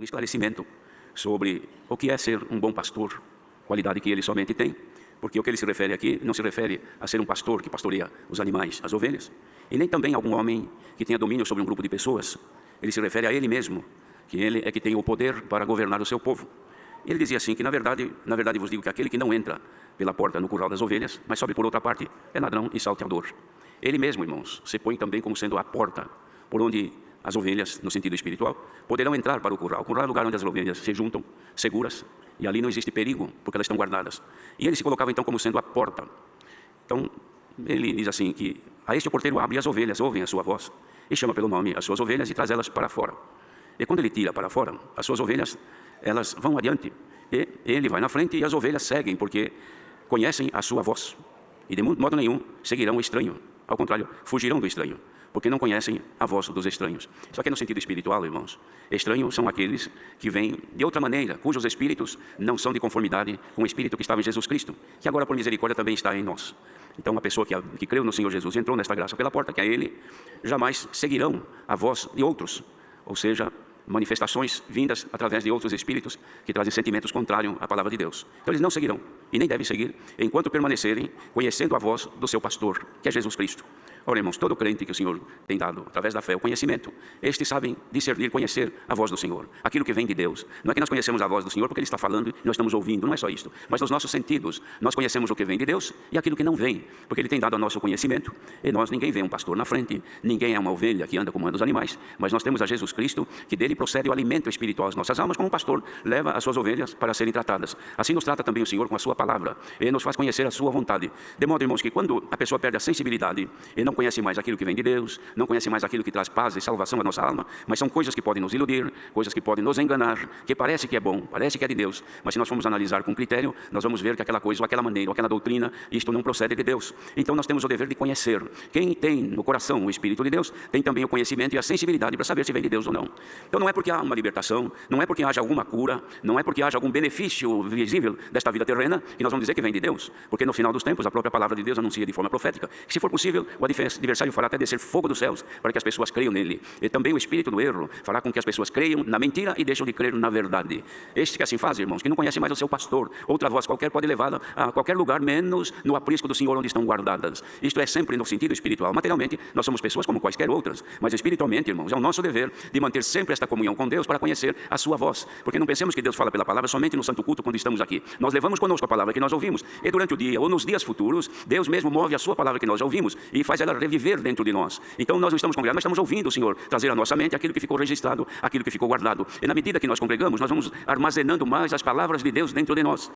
um esclarecimento sobre o que é ser um bom pastor, qualidade que ele somente tem, porque o que ele se refere aqui não se refere a ser um pastor que pastoreia os animais, as ovelhas, e nem também algum homem que tenha domínio sobre um grupo de pessoas. Ele se refere a ele mesmo, que ele é que tem o poder para governar o seu povo. Ele dizia assim que, na verdade vos digo que aquele que não entra pela porta no curral das ovelhas, mas sobe por outra parte, é ladrão e salteador. Ele mesmo, irmãos, se põe também como sendo a porta por onde as ovelhas, no sentido espiritual, poderão entrar para o curral. O curral é o lugar onde as ovelhas se juntam, seguras, e ali não existe perigo, porque elas estão guardadas. E ele se colocava então como sendo a porta. Então, ele diz assim que a este o porteiro abre e as ovelhas ouvem a sua voz, e chama pelo nome as suas ovelhas e traz elas para fora. E quando ele tira para fora, as suas ovelhas, elas vão adiante, e ele vai na frente e as ovelhas seguem, porque conhecem a sua voz, e de modo nenhum seguirão o estranho. Ao contrário, fugirão do estranho, porque não conhecem a voz dos estranhos. Só que no sentido espiritual, irmãos, estranhos são aqueles que vêm de outra maneira, cujos espíritos não são de conformidade com o espírito que estava em Jesus Cristo, que agora por misericórdia também está em nós. Então a pessoa que creu no Senhor Jesus, entrou nesta graça pela porta, que a ele, jamais seguirão a voz de outros, ou seja, manifestações vindas através de outros espíritos que trazem sentimentos contrários à palavra de Deus. Então eles não seguirão, e nem devem seguir, enquanto permanecerem conhecendo a voz do seu pastor, que é Jesus Cristo. Ora, irmãos, todo crente que o Senhor tem dado, através da fé, o conhecimento, estes sabem discernir, conhecer a voz do Senhor, aquilo que vem de Deus. Não é que nós conhecemos a voz do Senhor porque Ele está falando e nós estamos ouvindo, não é só isto, mas nos nossos sentidos, nós conhecemos o que vem de Deus e aquilo que não vem, porque Ele tem dado ao nosso conhecimento, e nós, ninguém vê um pastor na frente, ninguém é uma ovelha que anda como andam os animais, mas nós temos a Jesus Cristo, que dele procede o alimento espiritual às nossas almas, como um pastor leva as suas ovelhas para serem tratadas. Assim nos trata também o Senhor com a sua palavra, Ele nos faz conhecer a sua vontade, de modo, irmãos, que quando a pessoa perde a sensibilidade e não conhece mais aquilo que vem de Deus, não conhece mais aquilo que traz paz e salvação à nossa alma, mas são coisas que podem nos iludir, coisas que podem nos enganar, que parece que é bom, parece que é de Deus, mas se nós formos analisar com critério, nós vamos ver que aquela coisa, ou aquela maneira, ou aquela doutrina, isto não procede de Deus. Então nós temos o dever de conhecer. Quem tem no coração o Espírito de Deus, tem também o conhecimento e a sensibilidade para saber se vem de Deus ou não. Então não é porque há uma libertação, não é porque haja alguma cura, não é porque haja algum benefício visível desta vida terrena, que nós vamos dizer que vem de Deus, porque no final dos tempos a própria palavra de Deus anuncia de forma profética, que se for possível, o adversário fará até descer fogo dos céus, para que as pessoas creiam nele. E também o espírito do erro fará com que as pessoas creiam na mentira e deixam de crer na verdade. Este que assim faz, irmãos, que não conhece mais o seu pastor, outra voz qualquer pode levá-la a qualquer lugar, menos no aprisco do Senhor onde estão guardadas. Isto é sempre no sentido espiritual. Materialmente, nós somos pessoas como quaisquer outras, mas espiritualmente, irmãos, é o nosso dever de manter sempre esta comunhão com Deus para conhecer a sua voz, porque não pensemos que Deus fala pela palavra somente no santo culto quando estamos aqui. Nós levamos conosco a palavra que nós ouvimos, e durante o dia ou nos dias futuros, Deus mesmo move a sua palavra que nós já ouvimos e faz ela reviver dentro de nós. Então nós não estamos congregados, nós estamos ouvindo o Senhor trazer à nossa mente aquilo que ficou registrado, aquilo que ficou guardado. E na medida que nós congregamos, nós vamos armazenando mais as palavras de Deus dentro de nós.